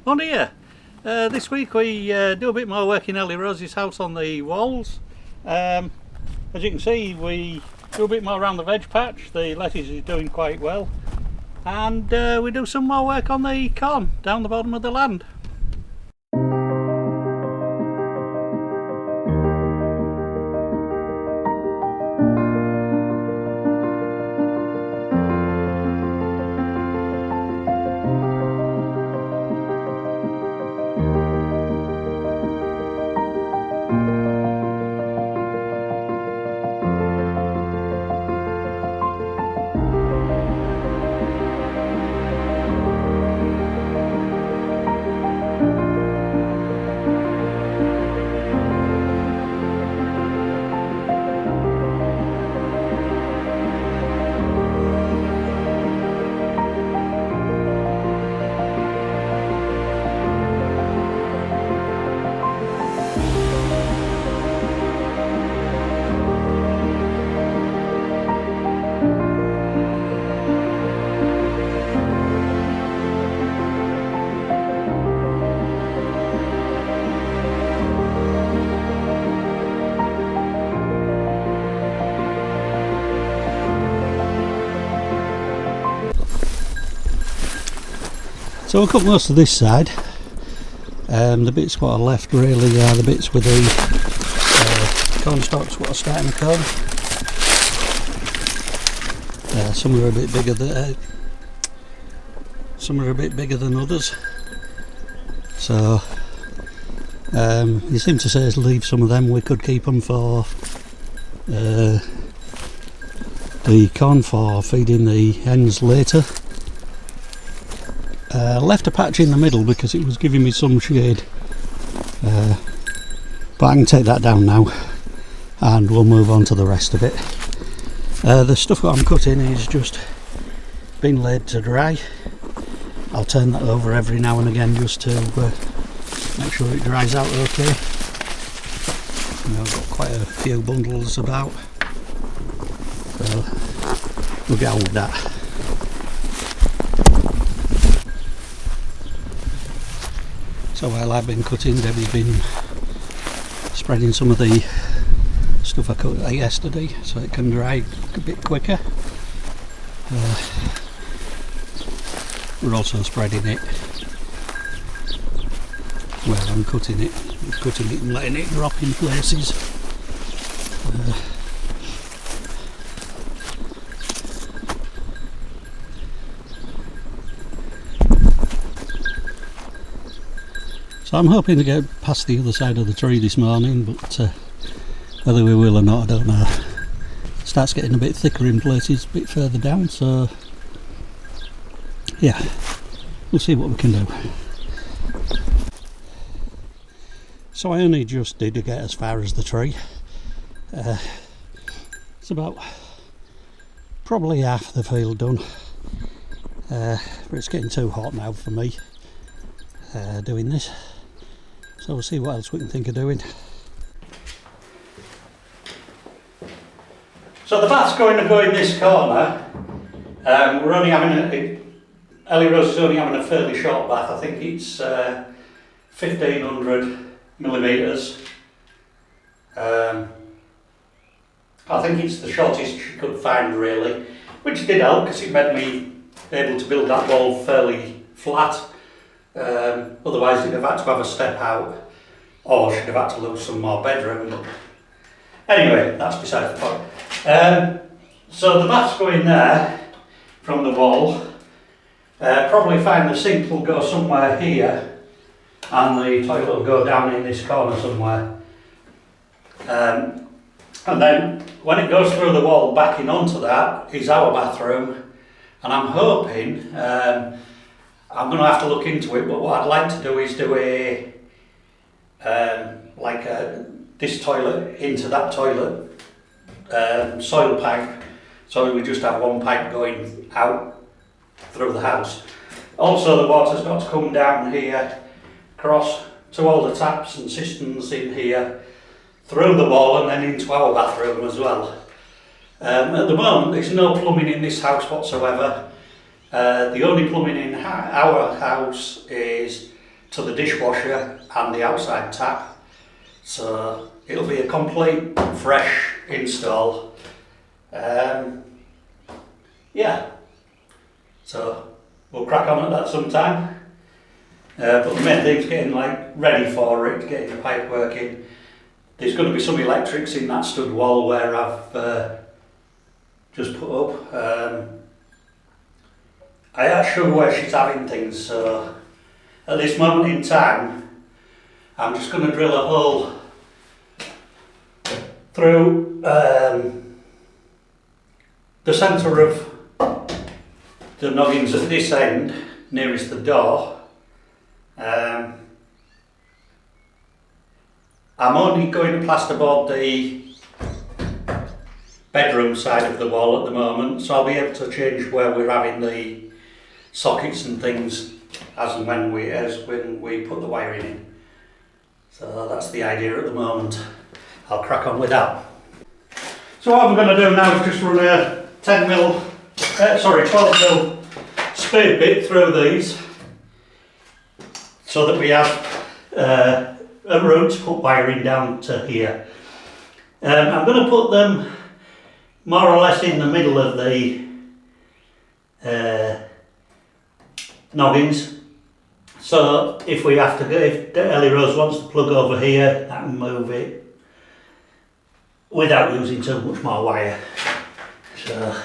On here, this week we do a bit more work in Ellierose's house on the walls. As you can see, we do a bit more around the veg patch. The lettuce is doing quite well, and we do some more work on the corn down the bottom of the land. So we've cut most of this side. The bits what are left really are the bits with the corn stalks what are starting to come. Some are a bit bigger than others. So you seem to say leave some of them. We could keep them for the corn for feeding the hens later. Left a patch in the middle because it was giving me some shade, but I can take that down now and we'll move on to the rest of it. The stuff that I'm cutting is just been laid to dry. I'll turn that over every now and again just to make sure it dries out okay. I've got quite a few bundles about, so we'll get on with that. So while I've been cutting, Debbie's been spreading some of the stuff I cut yesterday so it can dry a bit quicker. We're also spreading it where I'm cutting it and letting it drop in places. So I'm hoping to get past the other side of the tree this morning, but whether we will or not I don't know. It starts getting a bit thicker in places a bit further down, so yeah, we'll see what we can do. So I only just did to get as far as the tree. It's about probably half the field done, but it's getting too hot now for me doing this. So we'll see what else we can think of doing. So the bath's going to go in this corner. We're only having Ellierose is only having a fairly short bath. I think it's 1500 millimetres. I think it's the shortest she could find really, which did help because it made me able to build that wall fairly flat. Otherwise you'd have had to have a step out, or she'd have had to lose some more bedroom. But anyway, that's beside the point. So the bath's going there from the wall. Probably find the sink will go somewhere here and the toilet will go down in this corner somewhere. And then when it goes through the wall backing onto that is our bathroom, and I'm hoping I'm going to have to look into it, but what I'd like to do is do this toilet into that toilet soil pipe, so we just have one pipe going out through the house. Also the water's got to come down here, across to all the taps and cisterns in here, through the wall and then into our bathroom as well. At the moment there's no plumbing in this house whatsoever. The only plumbing in our house is to the dishwasher and the outside tap. So it'll be a complete fresh install. Yeah, so we'll crack on at that sometime. But the main thing's getting ready for it, getting the pipe working. There's going to be some electrics in that stud wall where I've just put up. I ain't sure where she's having things, so at this moment in time I'm just going to drill a hole through the centre of the noggins at this end, nearest the door. I'm only going to plasterboard the bedroom side of the wall at the moment, so I'll be able to change where we're having the sockets and things as and when we put the wiring in. So that's the idea at the moment. I'll crack on with that. So what I'm going to do now is just run a 12mm spade bit through these so that we have a route to put wiring down to here. I'm going to put them more or less in the middle of the noggins, so if we have to go, if Ellierose wants to plug over here, I can move it without using too much more wire. So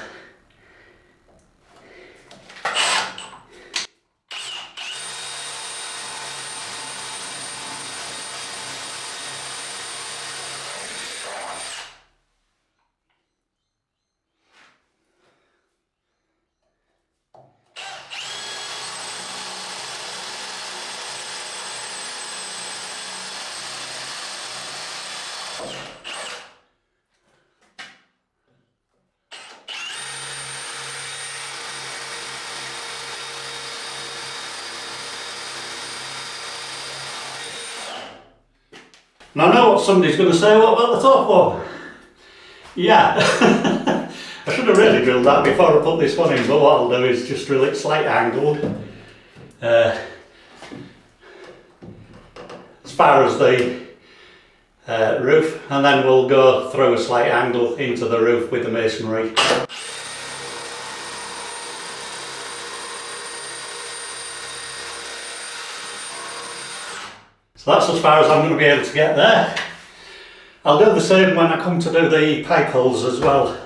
and I know what somebody's going to say, what about the top one? Yeah, I should have really drilled that before I put this one in, but what I'll do is just drill it slight angled as far as the roof, and then we'll go through a slight angle into the roof with the masonry. So that's as far as I'm going to be able to get there. I'll do the same when I come to do the pipe holes as well.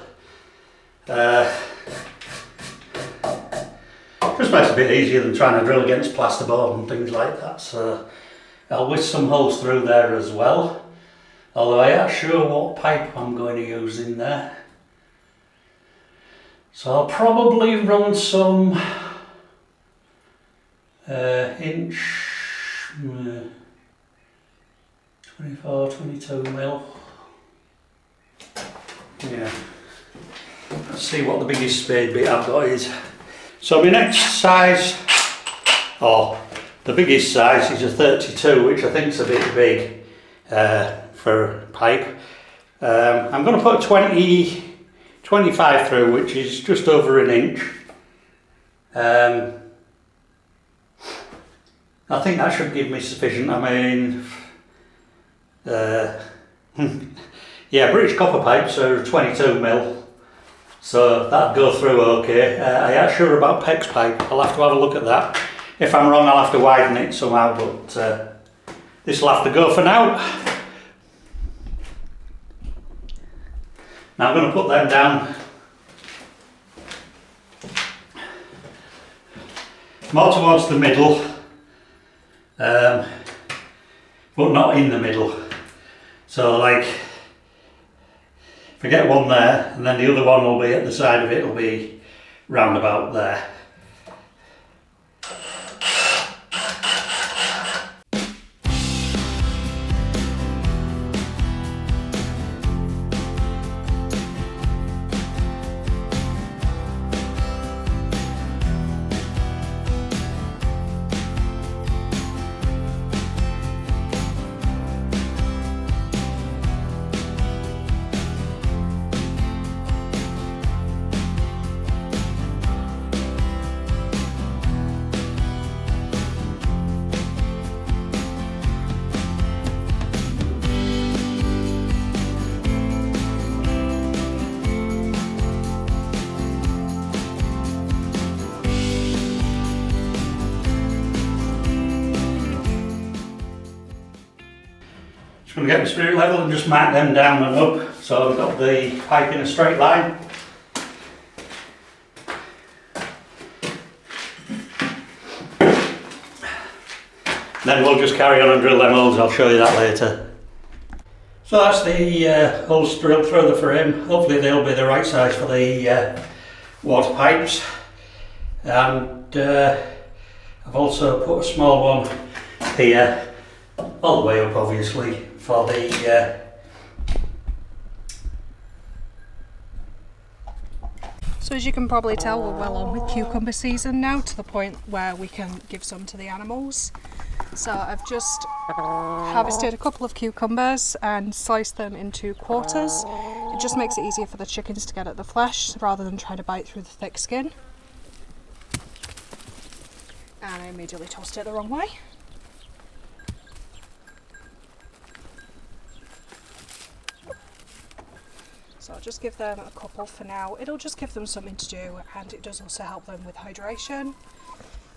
Just makes it a bit easier than trying to drill against plasterboard and things like that. So I'll whisk some holes through there as well. Although I ain't sure what pipe I'm going to use in there. So I'll probably run some inch 24, 22mm. Yeah. Let's see what the biggest spade bit I've got is. So my next size, or the biggest size, is a 32, which I think is a bit big for pipe. I'm going to put 25 through, which is just over an inch. I think that should give me sufficient. I mean, yeah, British copper pipes are 22mm, so that'd go through okay. I ain't sure about PEX pipe, I'll have to have a look at that. If I'm wrong, I'll have to widen it somehow, but this will have to go for now. Now I'm going to put them down more towards the middle, but not in the middle. So like, if I get one there, and then the other one will be at the side of it, will be round about there. going to get my spirit level and just mark them down and up. So I've got the pipe in a straight line. Then we'll just carry on and drill them holes. I'll show you that later. So that's the holes drilled through the frame. Hopefully they'll be the right size for the water pipes. And I've also put a small one here, all the way up obviously, for the So as you can probably tell, we're well on with cucumber season now, to the point where we can give some to the animals. So I've just harvested a couple of cucumbers and sliced them into quarters. It just makes it easier for the chickens to get at the flesh rather than trying to bite through the thick skin. And I immediately tossed it the wrong way. So I'll just give them a couple for now. It'll just give them something to do, and it does also help them with hydration.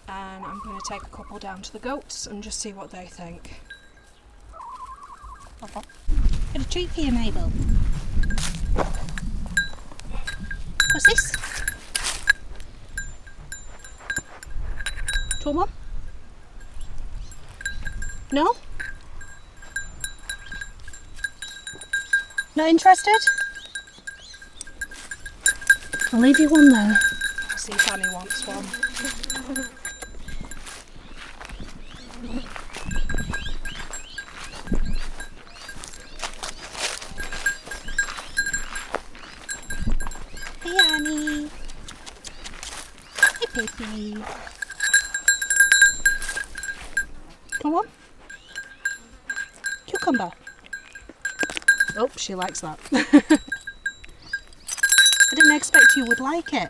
And I'm going to take a couple down to the goats and just see what they think. Got a treat for you, Mabel. What's this? Do you want one? No? Not interested? I'll leave you one there. I'll see if Annie wants one. Hey Annie. Hey baby. Come on. Cucumber. Oh, she likes that. I didn't expect you would like it.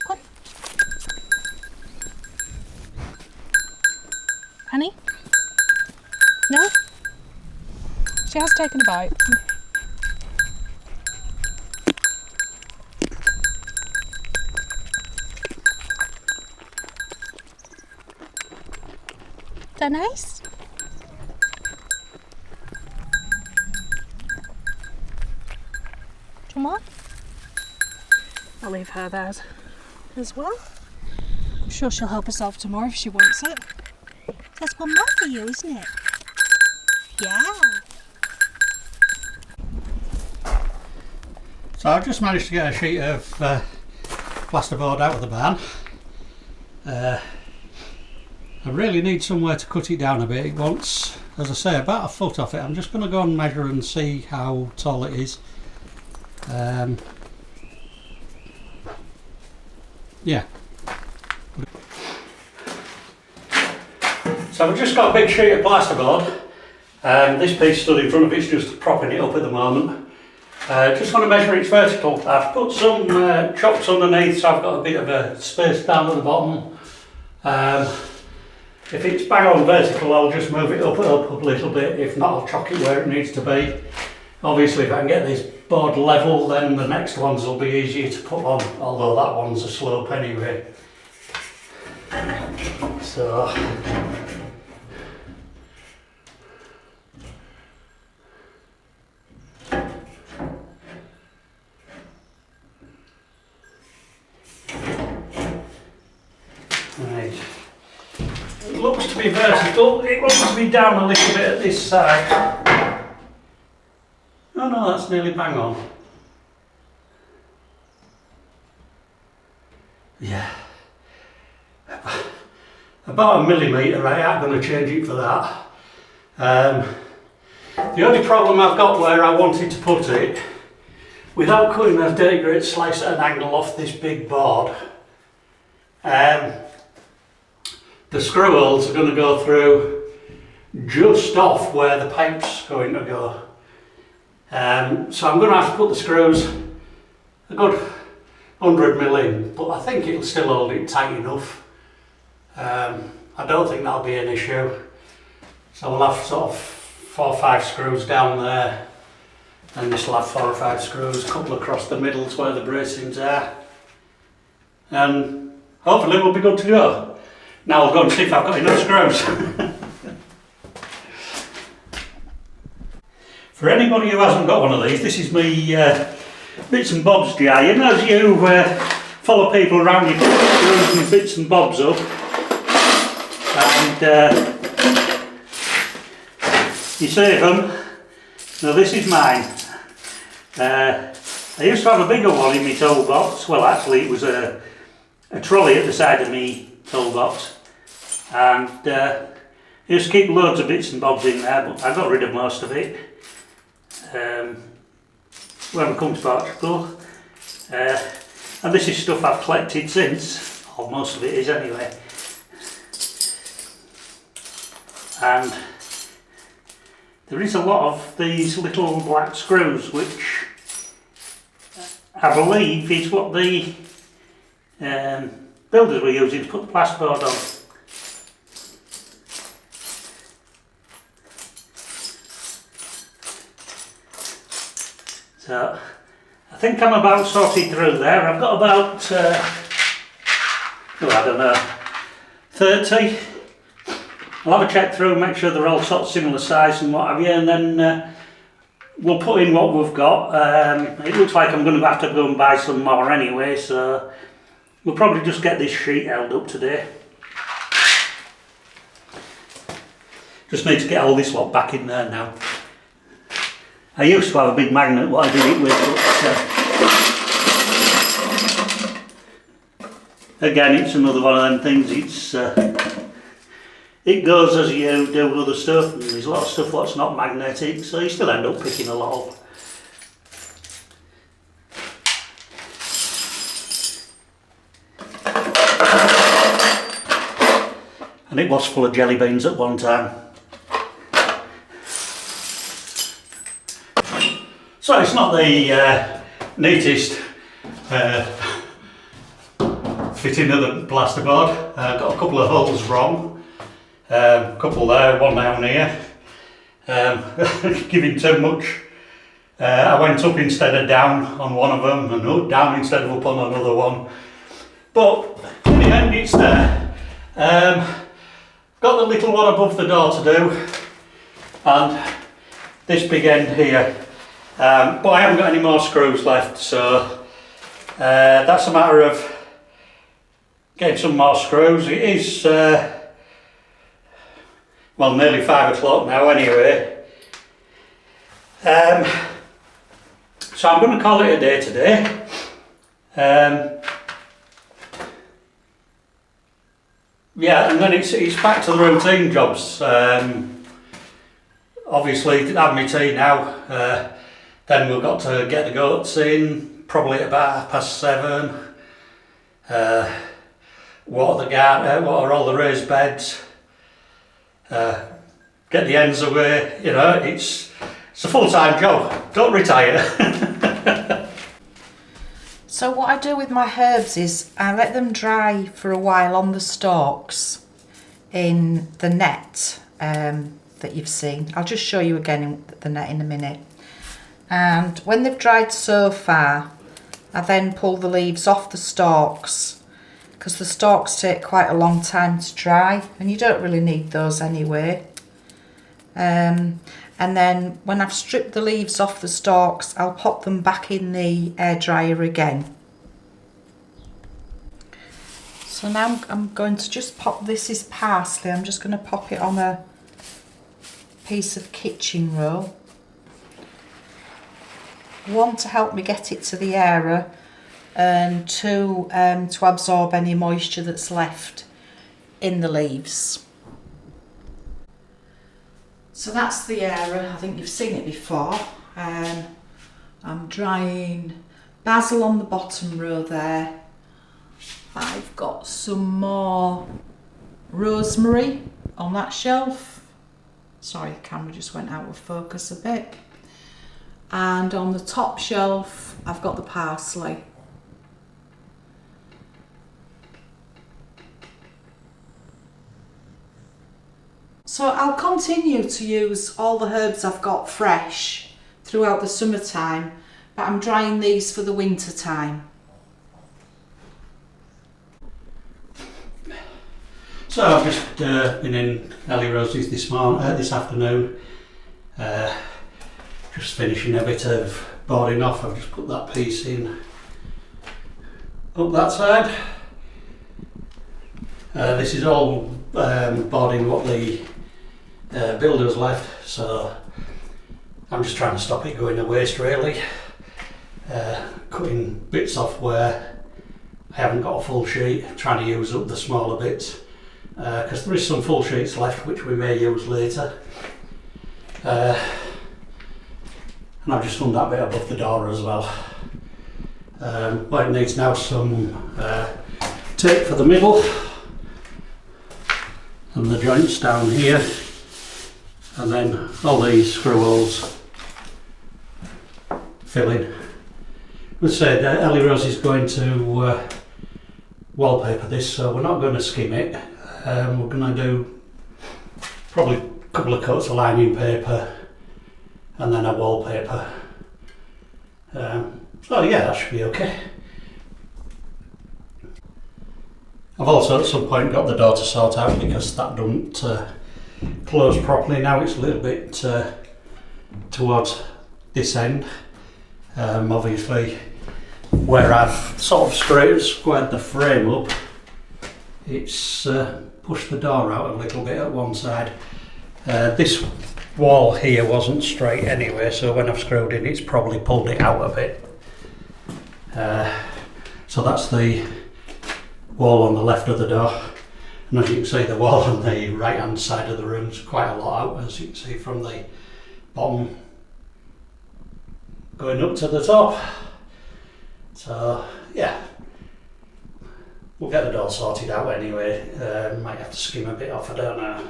Come on. Annie? No? She has taken a bite. Is that nice? Come on. I'll leave her there as well. I'm sure she'll help herself to more if she wants it. That's one more for you, isn't it? Yeah. So I've just managed to get a sheet of plasterboard out of the barn. I really need somewhere to cut it down a bit. It wants, as I say, about a foot off it. I'm just going to go and measure and see how tall it is. Yeah. So I've just got a big sheet of plasterboard. This piece stood in front of it's just propping it up at the moment. Just want to measure its vertical. I've put some chocks underneath, so I've got a bit of a space down at the bottom. If it's bang on vertical, I'll just move it up a little bit. If not, I'll chock it where it needs to be. Obviously, if I can get this board level, then the next ones will be easier to put on, although that one's a slope anyway. So right. It looks to be vertical. It looks to be down a little bit at this side. Oh no, that's nearly bang on. Yeah. About a millimetre, I ain't going to change it for that. The only problem I've got where I wanted to put it, without cutting a dirty great slice at an angle off this big board, the screw holes are going to go through just off where the pipe's going to go. So I'm going to have to put the screws a good 100mm in, but I think it'll still hold it tight enough. I don't think that'll be an issue. So we'll have sort of 4 or 5 screws down there, and this will have 4 or 5 screws, a couple across the middle to where the bracings are, and hopefully we'll be good to go. Now I'll go and see if I've got enough screws. For anybody who hasn't got one of these, this is me bits and bobs jar. You know, as you follow people around, you put your bits and bobs up, and you save them. Now this is mine. I used to have a bigger one in my toolbox. Well, actually it was a trolley at the side of my toolbox, and I used to keep loads of bits and bobs in there, but I got rid of most of it when I come to Portugal. And this is stuff I've collected since, or most of it is anyway. And there is a lot of these little black screws, which I believe is what the builders were using to put the plasterboard on. So I think I'm about sorted through there. I've got about, I don't know, 30. I'll have a check through, make sure they're all sort of similar size and what have you, and then we'll put in what we've got. It looks like I'm going to have to go and buy some more anyway, so we'll probably just get this sheet held up today. Just need to get all this lot back in there now. I used to have a big magnet what I did it with, but again, it's another one of them things. It goes as you do with other stuff, and there's a lot of stuff that's not magnetic, so you still end up picking a lot up. And it was full of jelly beans at one time. So it's not the neatest fitting of the plasterboard. I've got a couple of holes wrong. A couple there, one down here. Giving too much. I went up instead of down on one of them, and down instead of up on another one. But in the end it's there. Got the little one above the door to do, and this big end here. But I haven't got any more screws left, so that's a matter of getting some more screws. It is well, nearly 5 o'clock now anyway. So I'm going to call it a day today. Yeah, and then it's back to the routine jobs. Obviously, have my tea now. Then we've got to get the goats in, probably at about 7:30. Water the garden, water all the raised beds. Get the hens away. You know, it's a full-time job. Don't retire. So what I do with my herbs is I let them dry for a while on the stalks in the net that you've seen. I'll just show you again in the net in a minute. And when they've dried so far, I then pull the leaves off the stalks, because the stalks take quite a long time to dry, and you don't really need those anyway. And then when I've stripped the leaves off the stalks, I'll pop them back in the air dryer again. So now I'm going to just pop, this is parsley, I'm just going to pop it on a piece of kitchen roll. One, to help me get it to the air, and two, to absorb any moisture that's left in the leaves. So that's the area. I think you've seen it before. I'm drying basil on the bottom row there. I've got some more rosemary on that shelf. Sorry, the camera just went out of focus a bit. And on the top shelf, I've got the parsley. So I'll continue to use all the herbs I've got fresh throughout the summertime, but I'm drying these for the winter time. So I've just been in Ellierose's this afternoon, Just finishing a bit of boarding off. I've just put that piece in up that side. This is all boarding what the builders left, so I'm just trying to stop it going to waste really. Cutting bits off where I haven't got a full sheet, trying to use up the smaller bits, because there is some full sheets left which we may use later. And I've just done that bit above the door as well. What it needs now is some tape for the middle and the joints down here, and then all these screw holes fill in. We said Ellierose is going to wallpaper this, so we're not going to skim it. We're going to do probably a couple of coats of lining paper and then a wallpaper. So yeah, that should be okay. I've also at some point got the door to sort out because that doesn't close properly. Now it's a little bit towards this end. Obviously where I've sort of squared the frame up, it's pushed the door out a little bit at one side. This wall here wasn't straight anyway, so when I've screwed in it's probably pulled it out a bit. So that's the wall on the left of the door, and as you can see the wall on the right hand side of the room is quite a lot out, as you can see from the bottom going up to the top. So yeah, we'll get the door sorted out anyway. Might have to skim a bit off, I don't know.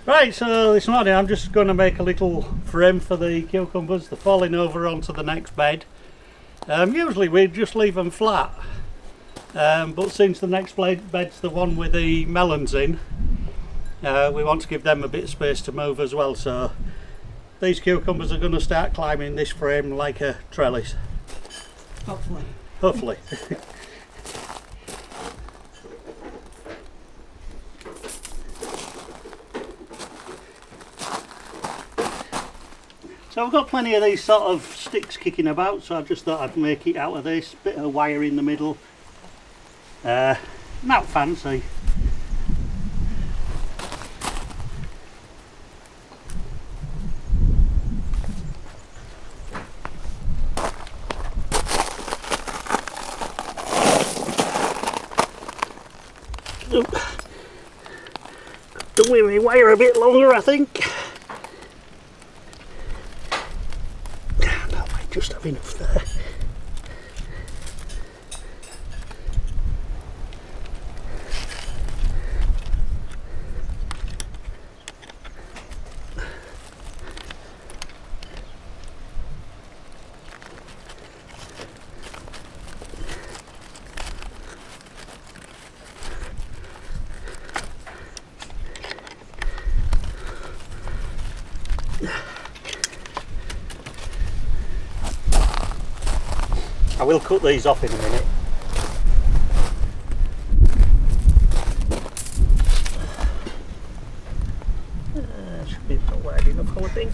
Right, so this morning I'm just going to make a little frame for the cucumbers. They're falling over onto the next bed. Usually we just leave them flat, but since the next bed's the one with the melons in, we want to give them a bit of space to move as well. So these cucumbers are going to start climbing this frame like a trellis. Hopefully. Hopefully. So I've got plenty of these sort of sticks kicking about, so I just thought I'd make it out of this. Bit of wire in the middle. Not fancy. Done with my wire a bit longer, I think. Just have enough there. I will cut these off in a minute. Should be about wide enough, I would think.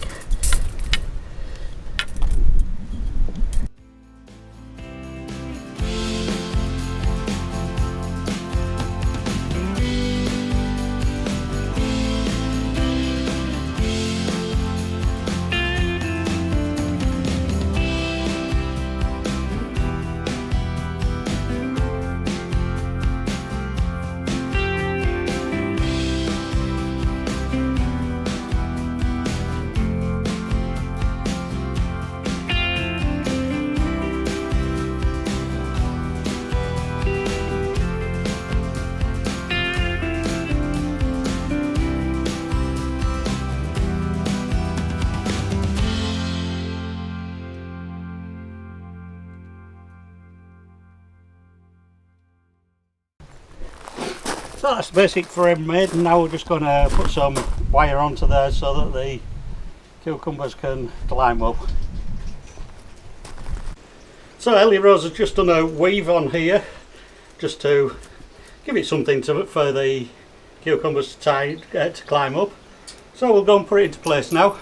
So that's the basic frame made, and now we're just going to put some wire onto there so that the cucumbers can climb up. So Ellierose has just done a weave on here just to give it something for the cucumbers to climb up. So we'll go and put it into place now.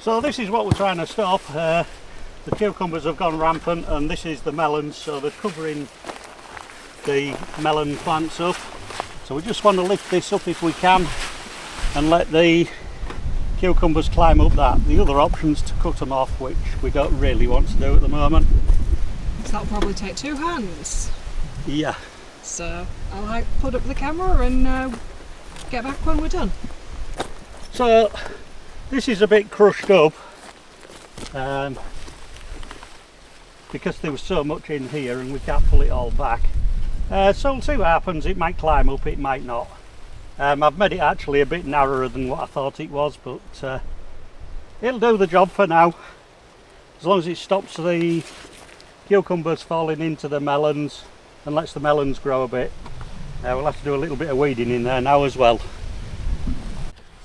So this is what we're trying to stop. The cucumbers have gone rampant, and this is the melons, so they're covering the melon plants up. So we just want to lift this up if we can and let the cucumbers climb up that. The other option's to cut them off, which we don't really want to do at the moment. So that'll probably take 2 hands. Yeah. So I'll put up the camera and get back when we're done. So this is a bit crushed up because there was so much in here and we can't pull it all back. So we'll see what happens. It might climb up, it might not. I've made it actually a bit narrower than what I thought it was, but it'll do the job for now. As long as it stops the cucumbers falling into the melons and lets the melons grow a bit. We'll have to do a little bit of weeding in there now as well.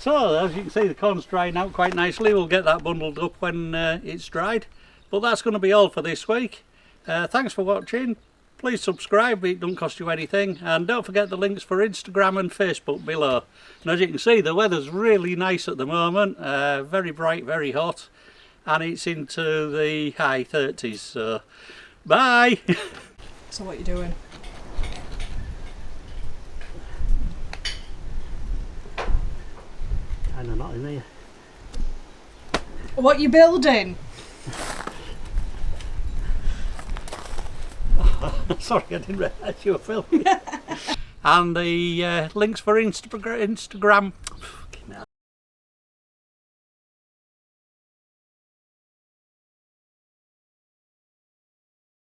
So as you can see, the corn's drying out quite nicely. We'll get that bundled up when it's dried. But that's going to be all for this week. Thanks for watching. Please subscribe, it doesn't cost you anything, and don't forget the links for Instagram and Facebook below. And as you can see, the weather's really nice at the moment, very bright, very hot, and it's into the high 30s, so bye! So what are you doing? Kinda not in here. What are you building? Sorry, I didn't realise you were filming. And the links for Instagram.